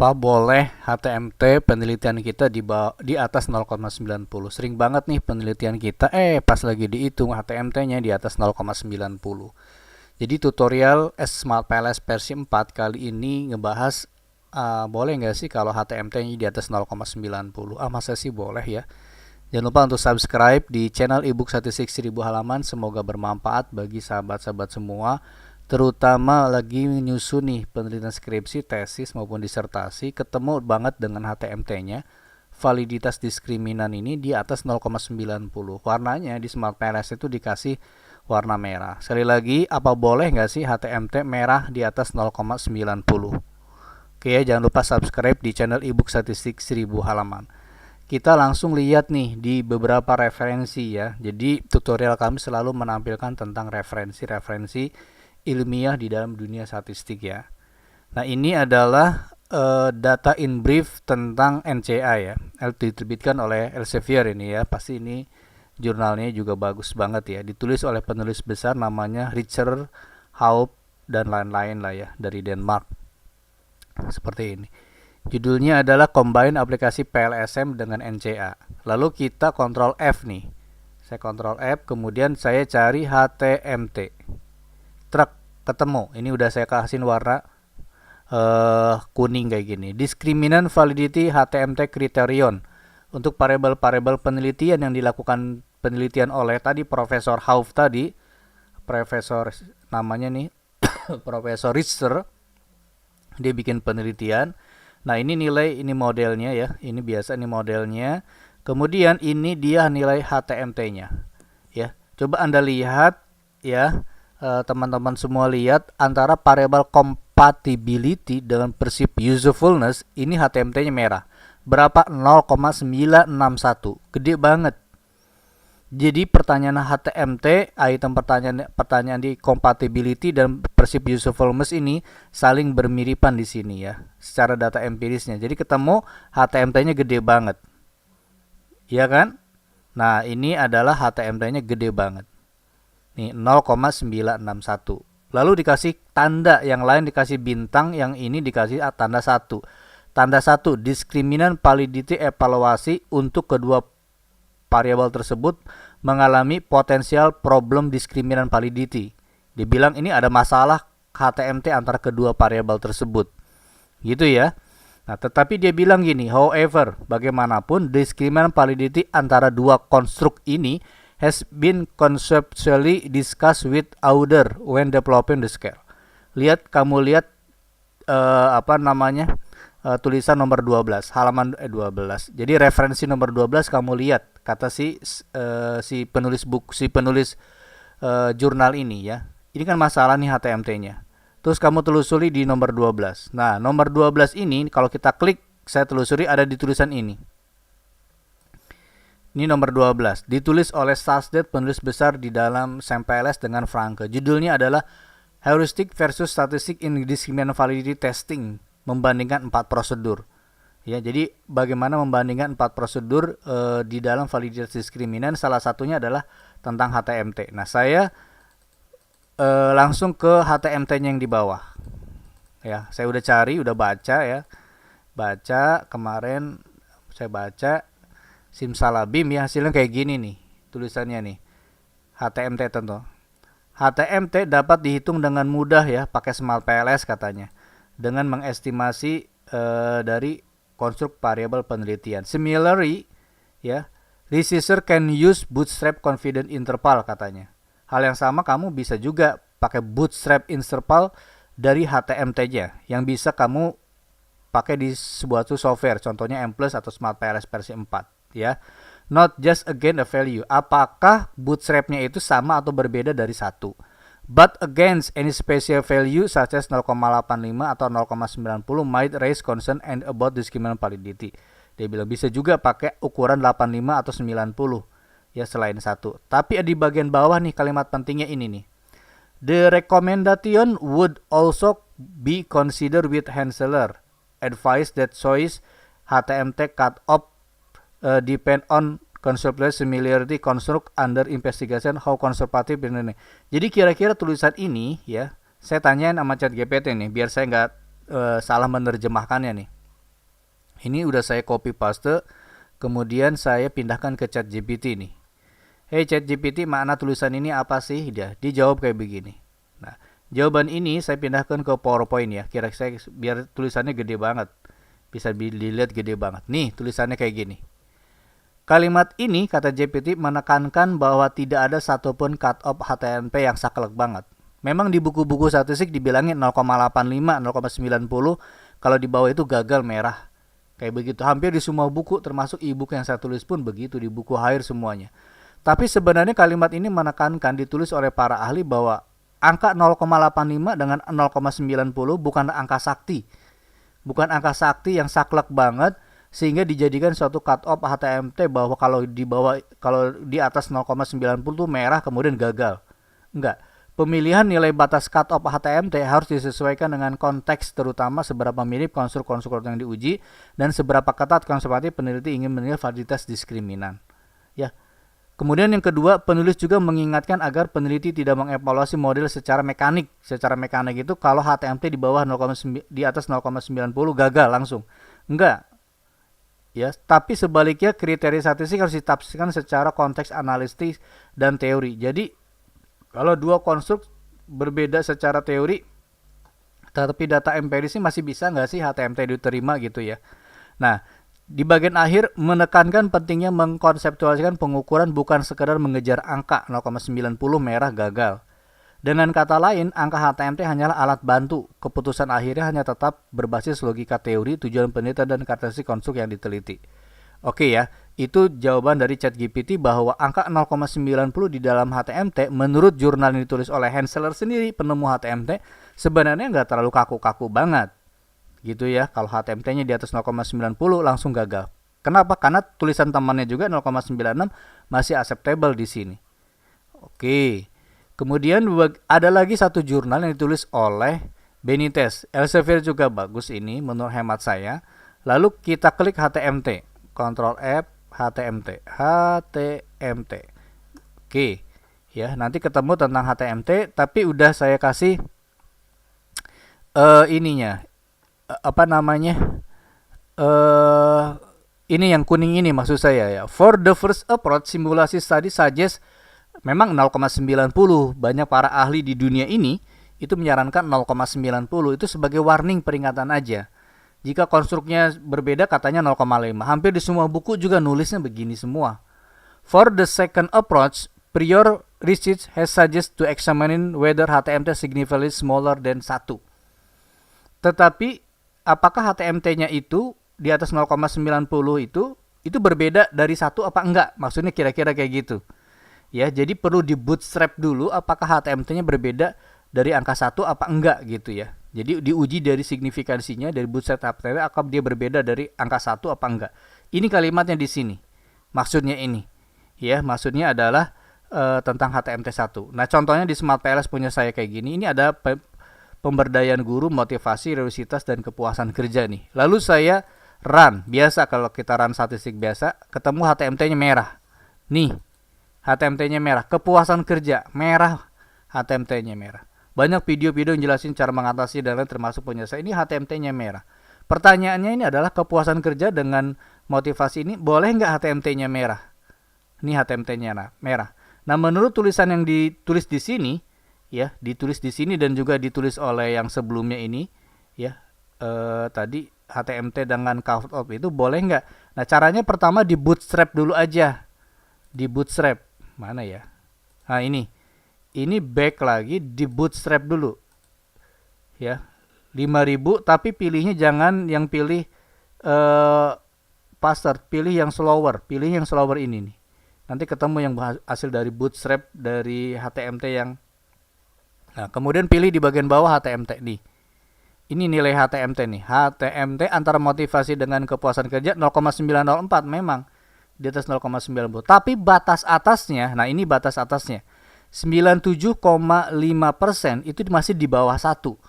Apa boleh HTMT penelitian kita di atas 0,90? Sering banget nih penelitian kita, pas lagi dihitung HTMT-nya di atas 0,90. Jadi tutorial Smart PLS versi 4 kali ini ngebahas boleh nggak sih kalau HTMT-nya di atas 0,90? Masa sih boleh ya? Jangan lupa untuk subscribe di channel ebook statistik 1000 halaman. Semoga bermanfaat bagi sahabat-sahabat semua, terutama lagi menyusun nih penelitian skripsi, tesis maupun disertasi, ketemu banget dengan HTMT-nya. Validitas diskriminan ini di atas 0,90. Warnanya di Smart PLS itu dikasih warna merah. Sekali lagi, apa boleh nggak sih HTMT merah di atas 0,90? Oke ya, jangan lupa subscribe di channel ebook statistik 1000 halaman. Kita langsung lihat nih di beberapa referensi ya. Jadi tutorial kami selalu menampilkan tentang referensi-referensi ilmiah di dalam dunia statistik ya. Nah, ini adalah data in brief tentang NCA ya. Diterbitkan oleh Elsevier ini ya. Pasti ini jurnalnya juga bagus banget ya. Ditulis oleh penulis besar namanya Richard Haupt dan lain-lain lah ya dari Denmark. Seperti ini. Judulnya adalah Combine aplikasi PLSM dengan NCA. Lalu kita Ctrl F nih. Saya Ctrl F, kemudian saya cari HTMT. Truk ketemu. Ini udah saya kasih warna kuning kayak gini. Discriminant validity HTMT criterion. Untuk variabel-variabel penelitian yang dilakukan penelitian oleh tadi Profesor Haupt tadi, Profesor namanya nih Profesor Richter, dia bikin penelitian. Nah, ini nilai, ini modelnya ya. Ini biasa ini modelnya. Kemudian ini dia nilai HTMT-nya. Ya. Coba Anda lihat ya, teman-teman semua lihat antara variabel compatibility dengan perceived usefulness, ini HTMT-nya merah. Berapa? 0,961. Gede banget. Jadi pertanyaan HTMT, item pertanyaan di compatibility dan perceived usefulness ini saling bermiripan di sini ya, secara data empirisnya. Jadi ketemu HTMT-nya gede banget. Iya kan? Nah, ini adalah HTMT-nya gede banget. Nih 0,961. Lalu dikasih tanda, yang lain dikasih bintang, yang ini dikasih tanda 1. Tanda 1 discriminant validity evaluasi untuk kedua variabel tersebut mengalami potensial problem discriminant validity. Dibilang ini ada masalah HTMT antara kedua variabel tersebut. Gitu ya. Nah, tetapi dia bilang gini, however, bagaimanapun discriminant validity antara dua konstruk ini has been conceptually discussed with author when developing the scale. Kamu lihat tulisan nomor 12, halaman 12. Jadi referensi nomor 12 kamu lihat, kata si penulis jurnal ini ya. Ini kan masalah nih HTMT-nya. Terus kamu telusuri di nomor 12. Nah, nomor 12 ini kalau kita klik, saya telusuri ada di tulisan ini. Ini nomor 12, ditulis oleh Salsted, penulis besar di dalam SMPLS dengan Franke. Judulnya adalah Heuristic versus Statistic in Discriminant Validity Testing, membandingkan 4 prosedur. Ya, jadi bagaimana membandingkan 4 prosedur di dalam validitas diskriminan, salah satunya adalah tentang HTMT. Nah, saya langsung ke HTMT-nya yang di bawah. Ya, saya udah cari, udah baca ya. Baca kemarin saya baca simsalabim ya, hasilnya kayak gini nih tulisannya nih. HTMT tentu. HTMT dapat dihitung dengan mudah ya pakai Smart PLS katanya, dengan mengestimasi dari konstruk variabel penelitian. Similarly, ya, researcher can use bootstrap confidence interval katanya. Hal yang sama kamu bisa juga pakai bootstrap interval dari HTMT-nya yang bisa kamu pakai di sebuah software, contohnya M+ atau Smart PLS versi 4, ya. Not just again a value. Apakah bootstrap-nya itu sama atau berbeda dari 1? But against any special value such as 0,85 atau 0,90 might raise concern and about discriminant validity. Dia bilang bisa juga pakai ukuran 85 atau 90 ya selain 1. Tapi di bagian bawah nih kalimat pentingnya ini nih. The recommendation would also be considered with Hensler. Advice that choice HTMT cutoff depend on conceptual similarity construct under investigation how conservative ini. Jadi kira-kira tulisan ini ya, saya tanyain sama ChatGPT nih biar saya nggak salah menerjemahkannya nih. Ini udah saya copy paste, kemudian saya pindahkan ke ChatGPT nih. Hey ChatGPT, makna tulisan ini apa sih? Dia dijawab kayak begini. Nah, jawaban ini saya pindahkan ke PowerPoint ya. Kira saya biar tulisannya gede banget. Bisa dilihat gede banget. Nih, tulisannya kayak gini. Kalimat ini, kata GPT, menekankan bahwa tidak ada satupun cut-off HTMP yang saklek banget. Memang di buku-buku statistik dibilangin 0,85, 0,90, kalau di bawah itu gagal merah. Kayak begitu. Hampir di semua buku, termasuk e-book yang saya tulis pun begitu, di buku Higher semuanya. Tapi sebenarnya kalimat ini menekankan, ditulis oleh para ahli bahwa angka 0,85 dengan 0,90 bukan angka sakti. Bukan angka sakti yang saklek banget, sehingga dijadikan suatu cut off HTMT bahwa kalau di atas 0,90 itu merah kemudian gagal. Enggak. Pemilihan nilai batas cut off HTMT harus disesuaikan dengan konteks, terutama seberapa mirip konstruk-konstruk yang diuji dan seberapa ketat konservatif peneliti ingin menilai validitas diskriminan. Ya. Kemudian yang kedua, penulis juga mengingatkan agar peneliti tidak mengevaluasi model secara mekanik. Secara mekanik itu kalau HTMT di bawah 0,9 di atas 0,90 gagal langsung. Enggak. Ya, tapi sebaliknya kriteria statistik harus ditafsirkan secara konteks analitis dan teori. Jadi kalau dua konstruk berbeda secara teori, tapi data empirisnya masih bisa nggak sih HTMT diterima gitu ya. Nah, di bagian akhir menekankan pentingnya mengkonseptualisasikan pengukuran bukan sekedar mengejar angka 0,90 merah gagal. Dengan kata lain, angka HTMT hanyalah alat bantu. Keputusan akhirnya hanya tetap berbasis logika teori, tujuan penelitian, dan karakteristik konstruk yang diteliti. Oke ya, itu jawaban dari ChatGPT bahwa angka 0,90 di dalam HTMT menurut jurnal yang ditulis oleh Hensler sendiri, penemu HTMT, sebenarnya nggak terlalu kaku-kaku banget. Gitu ya, kalau HTMT-nya di atas 0,90 langsung gagal. Kenapa? Karena tulisan temannya juga 0,96 masih acceptable di sini. Oke. Kemudian ada lagi satu jurnal yang ditulis oleh Benitez. Elsevier juga bagus ini menurut hemat saya. Lalu kita klik HTMT. Ctrl F HTMT. HTMT. Oke. Ya, nanti ketemu tentang HTMT, tapi udah saya kasih ininya. Apa namanya? Ini yang kuning ini maksud saya ya. For the first approach, simulasi study suggests memang 0,90. Banyak para ahli di dunia ini itu menyarankan 0,90 itu sebagai warning, peringatan aja. Jika konstruknya berbeda katanya 0,5. Hampir di semua buku juga nulisnya begini semua. For the second approach, prior research has suggested to examine whether HTMT significantly smaller than 1. Tetapi apakah HTMT-nya itu di atas 0,90 itu berbeda dari 1 apa enggak? Maksudnya kira-kira kayak gitu. Ya, jadi perlu di bootstrap dulu apakah HTMT-nya berbeda dari angka 1 apa enggak gitu ya. Jadi diuji dari signifikansinya dari bootstrap HTML apakah dia berbeda dari angka 1 apa enggak. Ini kalimatnya di sini. Maksudnya ini. Ya, maksudnya adalah tentang HTMT1. Nah, contohnya di Smart PLS punya saya kayak gini. Ini ada pemberdayaan guru, motivasi, religiositas, dan kepuasan kerja nih. Lalu saya run. Biasa kalau kita run statistik biasa, ketemu HTMT-nya merah. Nih, HTMT-nya merah. Kepuasan kerja, merah. HTMT-nya merah. Banyak video-video yang jelasin cara mengatasi dan lain termasuk punya saya. Ini HTMT-nya merah. Pertanyaannya ini adalah kepuasan kerja dengan motivasi ini, boleh nggak HTMT-nya merah? Ini HTMT-nya merah. Nah, menurut tulisan yang ditulis di sini, ya, ditulis di sini dan juga ditulis oleh yang sebelumnya ini, ya, tadi HTMT dengan cut off itu boleh nggak? Nah, caranya pertama di bootstrap dulu aja. Di bootstrap mana ya? Nah, ini back lagi di bootstrap dulu. Ya. 5000 tapi pilihnya jangan yang pilih faster, pilih yang slower, ini nih. Nanti ketemu yang hasil dari bootstrap dari HTMT yang. Nah, kemudian pilih di bagian bawah HTMT nih. Ini nilai HTMT nih. HTMT antara motivasi dengan kepuasan kerja 0,904 memang di atas 0,90. Tapi batas atasnya, nah ini batas atasnya. 97,5% itu masih di bawah 1.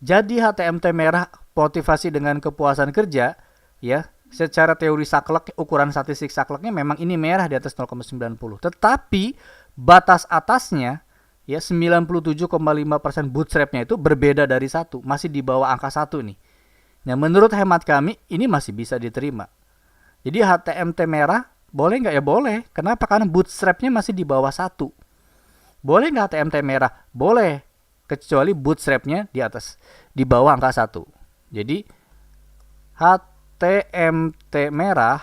Jadi HTMT merah motivasi dengan kepuasan kerja, ya, secara teori saklek, ukuran statistik sakleknya memang ini merah di atas 0,90. Tetapi batas atasnya, ya, 97,5% bootstrapnya itu berbeda dari 1, masih di bawah angka 1 nih. Nah, menurut hemat kami ini masih bisa diterima. Jadi HTMT merah boleh nggak? Ya boleh. Kenapa? Karena bootstrapnya masih di bawah 1. Boleh nggak HTMT merah? Boleh. Kecuali bootstrapnya di atas, di bawah angka 1. Jadi HTMT merah,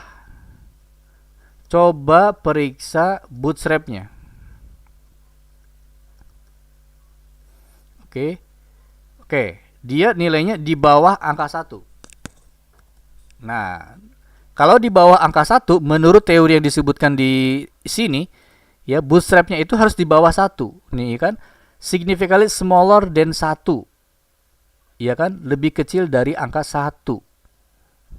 coba periksa bootstrapnya. Oke, dia nilainya di bawah angka 1. Nah, kalau di bawah angka 1, menurut teori yang disebutkan di sini, ya bootstrapnya itu harus di bawah 1. Nih kan, significantly smaller than 1. Ya kan, lebih kecil dari angka 1.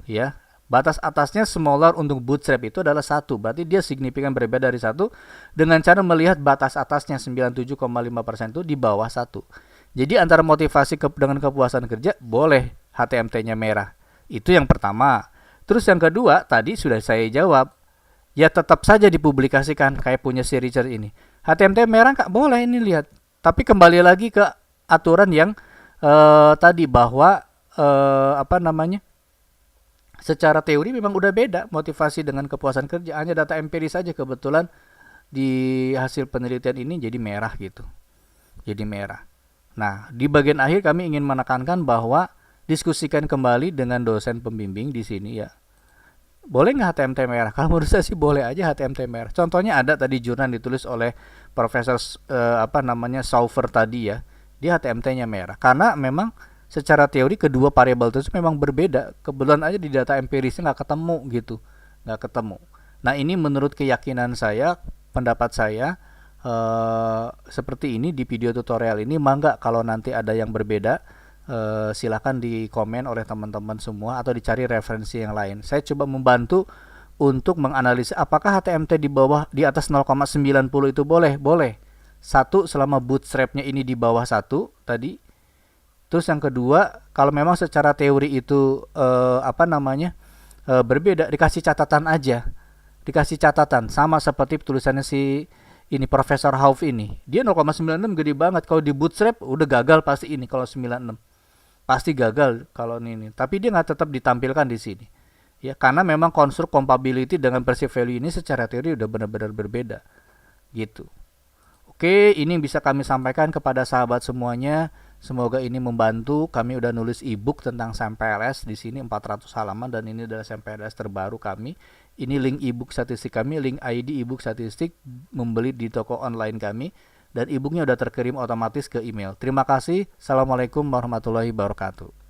Ya, batas atasnya smaller untuk bootstrap itu adalah 1. Berarti dia signifikan berbeda dari 1 dengan cara melihat batas atasnya 97,5% itu di bawah 1. Jadi antara motivasi dengan kepuasan kerja boleh HTMT-nya merah. Itu yang pertama. Terus yang kedua tadi sudah saya jawab. Ya tetap saja dipublikasikan kayak punya si Richard ini. HTMT merah nggak boleh ini lihat. Tapi kembali lagi ke aturan yang tadi bahwa secara teori memang udah beda motivasi dengan kepuasan kerja. Hanya data empiris saja kebetulan di hasil penelitian ini jadi merah gitu. Jadi merah. Nah, di bagian akhir kami ingin menekankan bahwa diskusikan kembali dengan dosen pembimbing di sini ya. Boleh nggak HTMT merah? Kalau menurut saya sih boleh aja HTMT merah. Contohnya ada tadi jurnal ditulis oleh Profesor Saufer tadi ya. Dia HTMT-nya merah. Karena memang secara teori kedua variabel itu memang berbeda. Kebetulan aja di data empirisnya nggak ketemu gitu. Nggak ketemu. Nah, ini menurut keyakinan saya, pendapat saya, seperti ini di video tutorial ini. Mangga kalau nanti ada yang berbeda, silakan di komen oleh teman-teman semua atau dicari referensi yang lain. Saya coba membantu untuk menganalisis apakah HTMT di atas 0,90 itu boleh. Satu, selama bootstrapnya ini di bawah 1 tadi. Terus yang kedua, kalau memang secara teori itu berbeda, dikasih catatan aja. Dikasih catatan sama seperti tulisannya si ini Profesor Hauf ini. Dia 0,96 gede banget. Kalau di bootstrap udah gagal pasti ini kalau 96. Pasti gagal kalau ini. Tapi dia nggak tetap ditampilkan di sini. Ya, karena memang konstruk compatibility dengan perceived value ini secara teori udah benar-benar berbeda. Gitu. Oke, ini bisa kami sampaikan kepada sahabat semuanya. Semoga ini membantu. Kami udah nulis ebook tentang SAMPLS di sini 400 halaman dan ini adalah SAMPLS terbaru kami. Ini link ebook statistik kami, link ID ebook statistik membeli di toko online kami dan ebooknya udah terkirim otomatis ke email. Terima kasih. Assalamualaikum warahmatullahi wabarakatuh.